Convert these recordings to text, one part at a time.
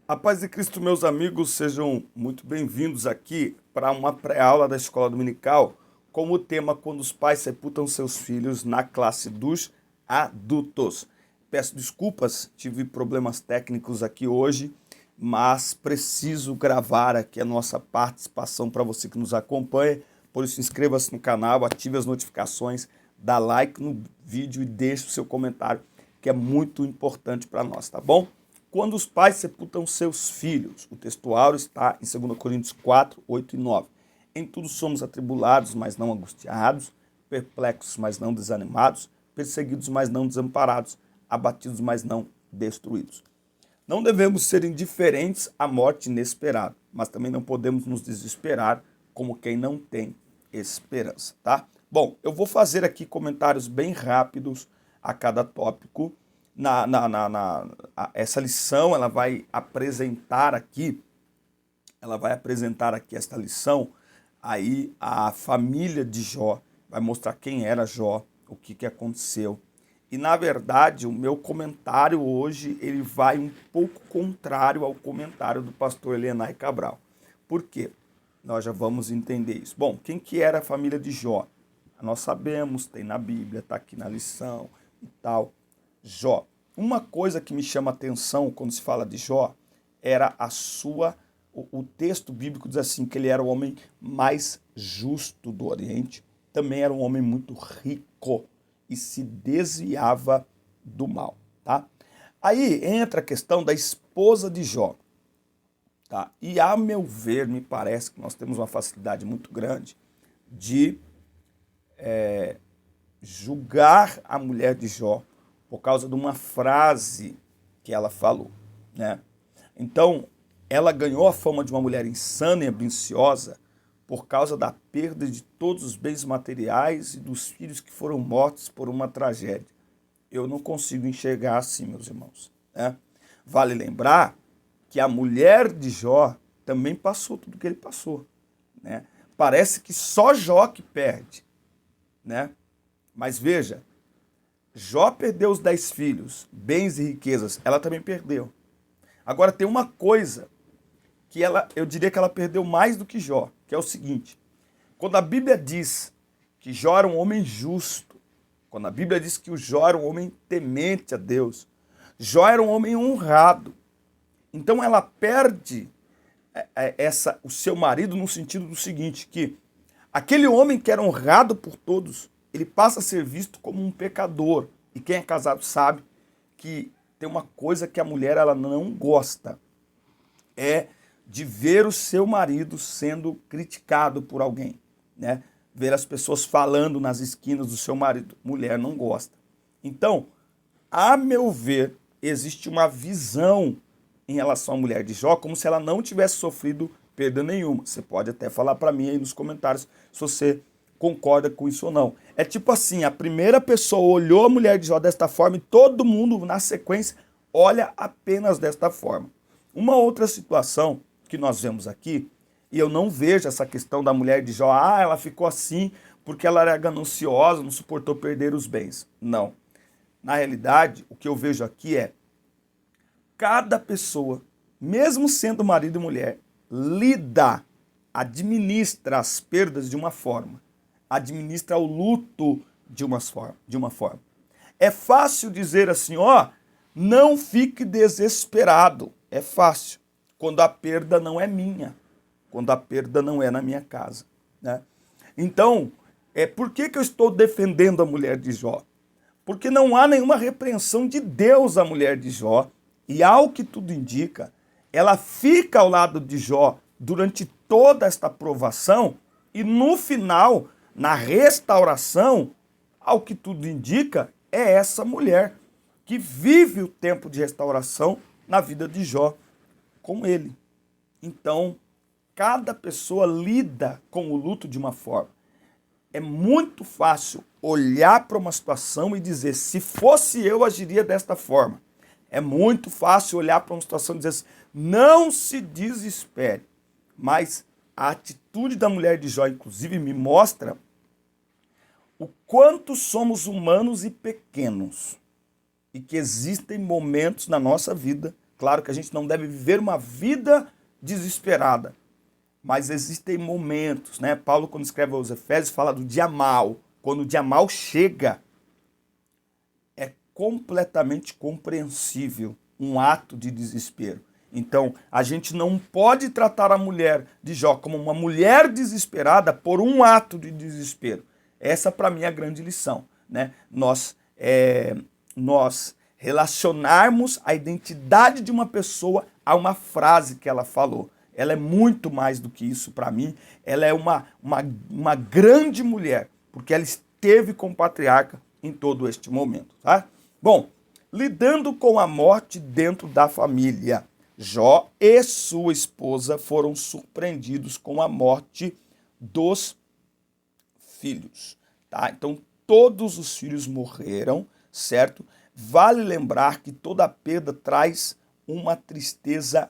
A paz de Cristo, meus amigos, sejam muito bem-vindos aqui para uma pré-aula da Escola Dominical com o tema Quando os pais sepultam seus filhos na classe dos adultos. Peço desculpas, tive problemas técnicos aqui hoje, mas preciso gravar aqui a nossa participação para você que nos acompanha. Por isso, inscreva-se no canal, ative as notificações, dá like no vídeo e deixe o seu comentário, que é muito importante para nós, tá bom? Quando os pais sepultam seus filhos, o textuário está em 2 Coríntios 4, 8 e 9. Em tudo somos atribulados, mas não angustiados, perplexos, mas não desanimados, perseguidos, mas não desamparados, abatidos, mas não destruídos. Não devemos ser indiferentes à morte inesperada, mas também não podemos nos desesperar como quem não tem esperança, tá? Bom, eu vou fazer aqui comentários bem rápidos a cada tópico. Essa lição ela vai apresentar aqui esta lição aí a família de Jó, vai mostrar quem era Jó, o que aconteceu. E na verdade o meu comentário hoje ele vai um pouco contrário ao comentário do pastor Elienay Cabral. Por quê? Nós já vamos entender isso. Bom, quem que era a família de Jó? Nós sabemos, tem na Bíblia, está aqui na lição e tal. Jó. Uma coisa que me chama a atenção quando se fala de Jó era o texto bíblico diz assim, que ele era o homem mais justo do Oriente, também era um homem muito rico e se desviava do mal, tá? Aí entra a questão da esposa de Jó, tá? E a meu ver, me parece que nós temos uma facilidade muito grande de julgar a mulher de Jó por causa de uma frase que ela falou, né? Então, ela ganhou a fama de uma mulher insana e ambiciosa por causa da perda de todos os bens materiais e dos filhos que foram mortos por uma tragédia. Eu não consigo enxergar assim, meus irmãos, né? Vale lembrar que a mulher de Jó também passou tudo o que ele passou, né? Parece que só Jó que perde, né? Mas veja, Jó perdeu os 10 filhos, bens e riquezas, ela também perdeu. Agora tem uma coisa que eu diria que ela perdeu mais do que Jó, que é o seguinte: quando a Bíblia diz que Jó era um homem justo, quando a Bíblia diz que o Jó era um homem temente a Deus, Jó era um homem honrado. Então ela perde o seu marido no sentido do seguinte, que aquele homem que era honrado por todos, ele passa a ser visto como um pecador. E quem é casado sabe que tem uma coisa que a mulher ela não gosta, é de ver o seu marido sendo criticado por alguém, né? Ver as pessoas falando nas esquinas do seu marido. Mulher não gosta. Então, a meu ver, existe uma visão em relação à mulher de Jó, como se ela não tivesse sofrido perda nenhuma. Você pode até falar para mim aí nos comentários se você concorda com isso ou não. É tipo assim, a primeira pessoa olhou a mulher de Jó desta forma e todo mundo, na sequência, olha apenas desta forma. Uma outra situação que nós vemos aqui, e eu não vejo essa questão da mulher de Jó, ela ficou assim porque ela era gananciosa, não suportou perder os bens. Não. Na realidade, o que eu vejo aqui é cada pessoa, mesmo sendo marido e mulher, administra as perdas de uma forma, administra o luto de uma forma. É fácil dizer assim, não fique desesperado. É fácil, quando a perda não é minha, quando a perda não é na minha casa, né? Então, por que eu estou defendendo a mulher de Jó? Porque não há nenhuma repreensão de Deus à mulher de Jó, e ao que tudo indica, ela fica ao lado de Jó durante toda esta provação, e no final, na restauração, ao que tudo indica, é essa mulher que vive o tempo de restauração na vida de Jó com ele. Então, cada pessoa lida com o luto de uma forma. É muito fácil olhar para uma situação e dizer, se fosse eu, agiria desta forma. É muito fácil olhar para uma situação e dizer assim, não se desespere. Mas a atitude da mulher de Jó, inclusive, me mostra o quanto somos humanos e pequenos. E que existem momentos na nossa vida Claro que a gente não deve viver uma vida desesperada, mas existem momentos, né? Paulo, quando escreve aos Efésios, fala do dia mal. Quando o dia mal chega, é completamente compreensível um ato de desespero. Então, a gente não pode tratar a mulher de Jó como uma mulher desesperada por um ato de desespero. Essa, para mim, é a grande lição, né? Nós relacionarmos a identidade de uma pessoa a uma frase que ela falou. Ela é muito mais do que isso para mim. Ela é uma grande mulher, porque ela esteve com o patriarca em todo este momento, tá? Bom, lidando com a morte dentro da família, Jó e sua esposa foram surpreendidos com a morte dos filhos, tá? Então, todos os filhos morreram, certo? Vale lembrar que toda perda traz uma tristeza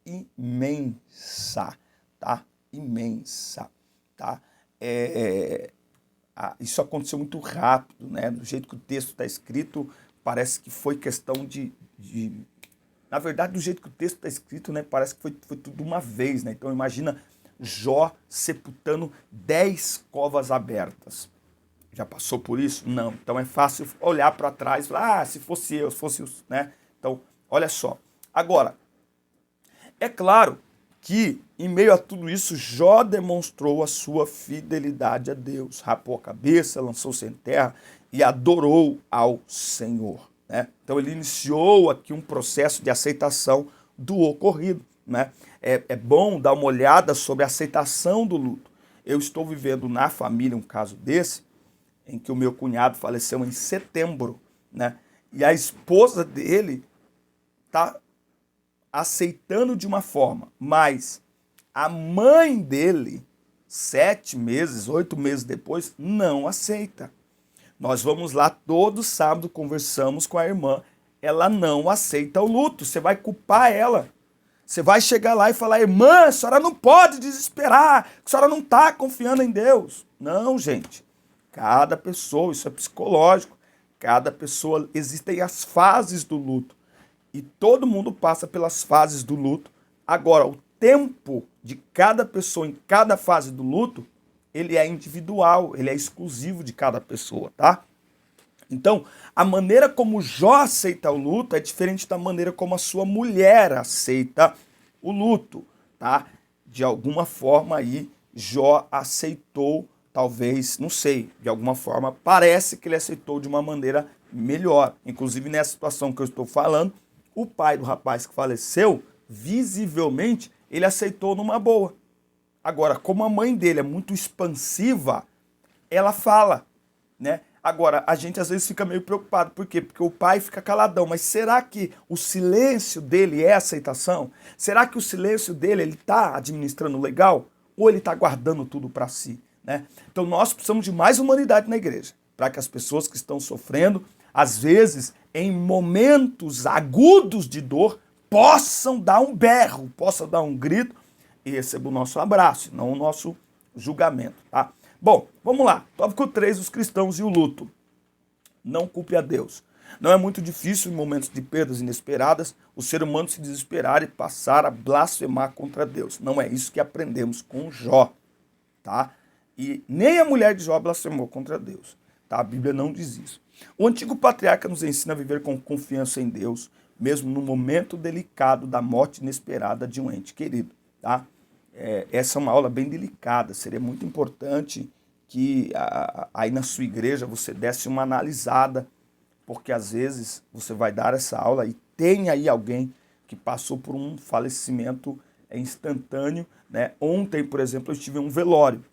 imensa, tá? Imensa, tá? Isso aconteceu muito rápido, né? Do jeito que o texto está escrito, parece que foi questão Na verdade, do jeito que o texto está escrito, né? Parece que foi tudo uma vez, né? Então, imagina Jó sepultando 10 covas abertas. Já passou por isso? Não. Então é fácil olhar para trás e falar, se fosse eu, se fosse isso, né? Então, olha só. Agora, é claro que, em meio a tudo isso, Jó demonstrou a sua fidelidade a Deus. Rapou a cabeça, lançou-se em terra e adorou ao Senhor, né? Então ele iniciou aqui um processo de aceitação do ocorrido, né? É bom dar uma olhada sobre a aceitação do luto. Eu estou vivendo na família um caso desse, em que o meu cunhado faleceu em setembro, né? E a esposa dele está aceitando de uma forma, mas a mãe dele, 7 meses, 8 meses depois, não aceita. Nós vamos lá todo sábado, conversamos com a irmã, ela não aceita o luto, você vai culpar ela. Você vai chegar lá e falar, irmã, a senhora não pode desesperar, a senhora não está confiando em Deus. Não, gente. Cada pessoa, isso é psicológico, cada pessoa, existem as fases do luto. E todo mundo passa pelas fases do luto. Agora, o tempo de cada pessoa em cada fase do luto, ele é individual, ele é exclusivo de cada pessoa, tá? Então, a maneira como Jó aceita o luto é diferente da maneira como a sua mulher aceita o luto, tá? De alguma forma aí, Jó aceitou, talvez, não sei, de alguma forma, parece que ele aceitou de uma maneira melhor. Inclusive, nessa situação que eu estou falando, o pai do rapaz que faleceu, visivelmente, ele aceitou numa boa. Agora, como a mãe dele é muito expansiva, ela fala, né? Agora, a gente às vezes fica meio preocupado. Por quê? Porque o pai fica caladão. Mas será que o silêncio dele é aceitação? Será que o silêncio dele, ele está administrando legal? Ou ele está guardando tudo para si, né? Então nós precisamos de mais humanidade na igreja, para que as pessoas que estão sofrendo, às vezes, em momentos agudos de dor, possam dar um berro, possam dar um grito e receber o nosso abraço, não o nosso julgamento, tá? Bom, vamos lá. Tópico 3, os cristãos e o luto. Não culpe a Deus. Não é muito difícil, em momentos de perdas inesperadas, o ser humano se desesperar e passar a blasfemar contra Deus. Não é isso que aprendemos com Jó, tá? E nem a mulher de Jó blasfemou contra Deus, tá? A Bíblia não diz isso. O antigo patriarca nos ensina a viver com confiança em Deus, mesmo no momento delicado da morte inesperada de um ente querido, tá? Essa é uma aula bem delicada, seria muito importante que aí na sua igreja você desse uma analisada, porque às vezes você vai dar essa aula e tem aí alguém que passou por um falecimento instantâneo, né? Ontem, por exemplo, eu estive em um velório.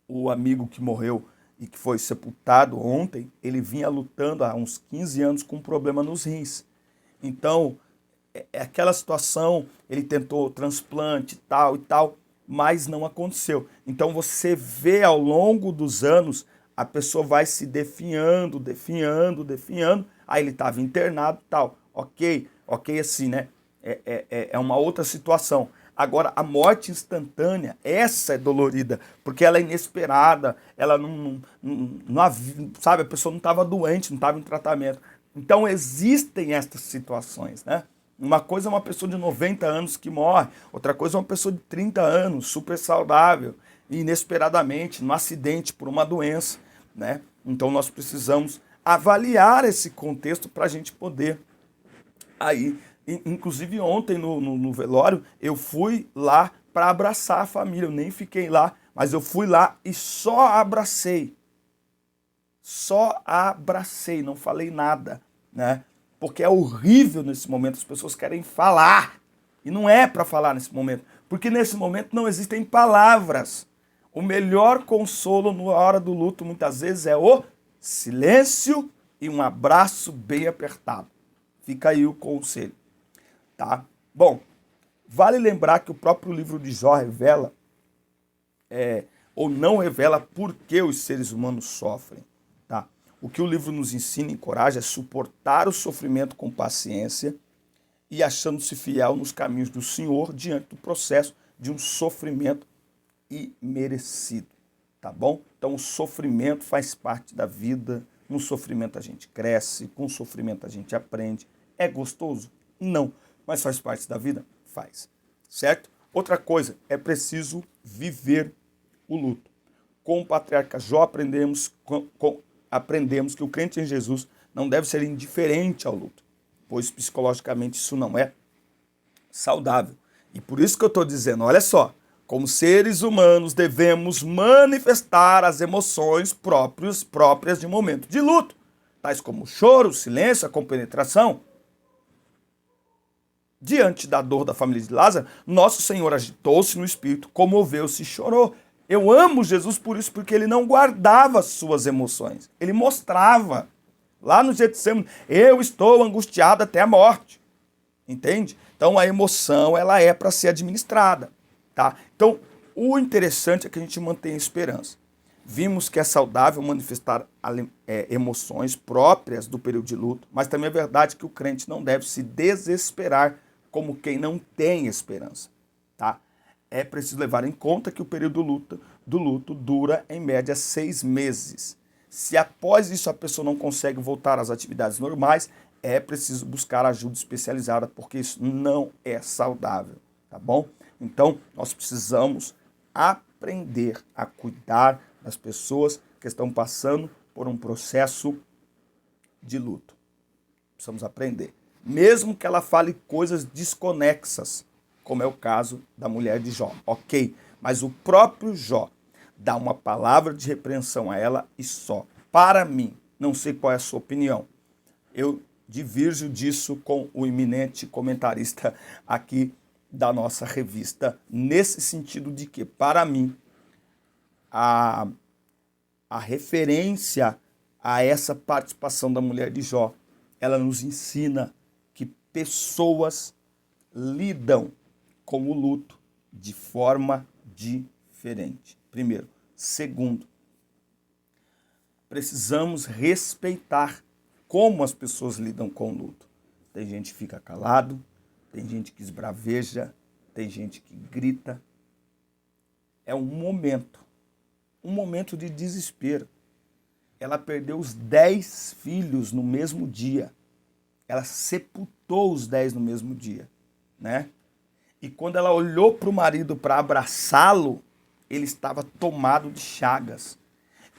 O amigo que morreu e que foi sepultado ontem, ele vinha lutando há uns 15 anos com um problema nos rins. Então, é aquela situação, ele tentou transplante e tal, mas não aconteceu. Então você vê ao longo dos anos, a pessoa vai se definhando, aí ele estava internado e tal. Ok assim, né? É uma outra situação. Agora, a morte instantânea, essa é dolorida, porque ela é inesperada, ela não sabe, a pessoa não estava doente, não estava em tratamento. Então existem estas situações, né? Uma coisa é uma pessoa de 90 anos que morre, outra coisa é uma pessoa de 30 anos, super saudável, e inesperadamente, num acidente por uma doença, né? Então nós precisamos avaliar esse contexto para a gente poder aí. Inclusive ontem no velório, eu fui lá para abraçar a família, eu nem fiquei lá, mas eu fui lá e só abracei. Só abracei, não falei nada, né? Porque é horrível nesse momento, as pessoas querem falar. E não é para falar nesse momento, porque nesse momento não existem palavras. O melhor consolo na hora do luto, muitas vezes, é o silêncio e um abraço bem apertado. Fica aí o conselho, tá? Bom, vale lembrar que o próprio livro de Jó revela, ou não revela, por que os seres humanos sofrem. Tá? O que o livro nos ensina e encoraja é suportar o sofrimento com paciência e achando-se fiel nos caminhos do Senhor diante do processo de um sofrimento imerecido, tá bom? Então o sofrimento faz parte da vida, no sofrimento a gente cresce, com o sofrimento a gente aprende. É gostoso? Não, mas faz parte da vida? Faz, certo? Outra coisa, é preciso viver o luto. Com o patriarca Jó aprendemos que o crente em Jesus não deve ser indiferente ao luto, pois psicologicamente isso não é saudável. E por isso que eu estou dizendo, olha só, como seres humanos devemos manifestar as emoções próprias de um momento de luto, tais como o choro, o silêncio, a compenetração. Diante da dor da família de Lázaro, nosso Senhor agitou-se no espírito, comoveu-se e chorou. Eu amo Jesus por isso, porque ele não guardava suas emoções. Ele mostrava. Lá no Getsemane, eu estou angustiado até a morte. Entende? Então a emoção, ela é para ser administrada. Tá? Então, o interessante é que a gente mantenha esperança. Vimos que é saudável manifestar emoções próprias do período de luto, mas também é verdade que o crente não deve se desesperar como quem não tem esperança. Tá? É preciso levar em conta que o período do luto dura, em média, 6 meses. Se após isso a pessoa não consegue voltar às atividades normais, é preciso buscar ajuda especializada, porque isso não é saudável, tá bom? Então, nós precisamos aprender a cuidar das pessoas que estão passando por um processo de luto. Precisamos aprender. Mesmo que ela fale coisas desconexas, como é o caso da mulher de Jó, ok? Mas o próprio Jó dá uma palavra de repreensão a ela e só. Para mim, não sei qual é a sua opinião, eu divirjo disso com o eminente comentarista aqui da nossa revista, nesse sentido de que, para mim, a referência a essa participação da mulher de Jó, ela nos ensina que pessoas lidam com o luto de forma diferente. Primeiro. Segundo, precisamos respeitar como as pessoas lidam com o luto. Tem gente que fica calado, tem gente que esbraveja, tem gente que grita. É um momento de desespero. Ela perdeu os 10 filhos no mesmo dia. Ela sepultou os 10 no mesmo dia, né? E quando ela olhou para o marido para abraçá-lo, ele estava tomado de chagas.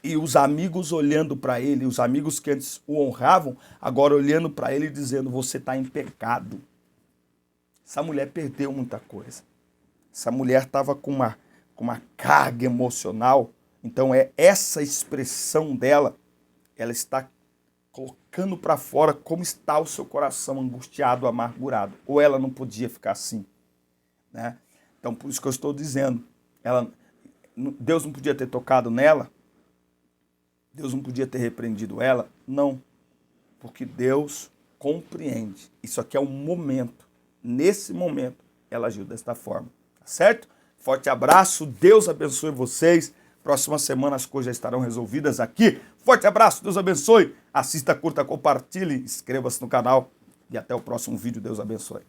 E os amigos olhando para ele, os amigos que antes o honravam, agora olhando para ele e dizendo, você está em pecado. Essa mulher perdeu muita coisa. Essa mulher estava com uma carga emocional. Então é essa expressão dela, ela está colocando para fora como está o seu coração angustiado, amargurado. Ou ela não podia ficar assim, né? Então por isso que eu estou dizendo, Deus não podia ter tocado nela? Deus não podia ter repreendido ela? Não, porque Deus compreende. Isso aqui é um momento. Nesse momento, ela agiu desta forma. Tá certo? Forte abraço, Deus abençoe vocês. Próxima semana as coisas já estarão resolvidas aqui. Forte abraço, Deus abençoe. Assista, curta, compartilhe, inscreva-se no canal. E até o próximo vídeo. Deus abençoe.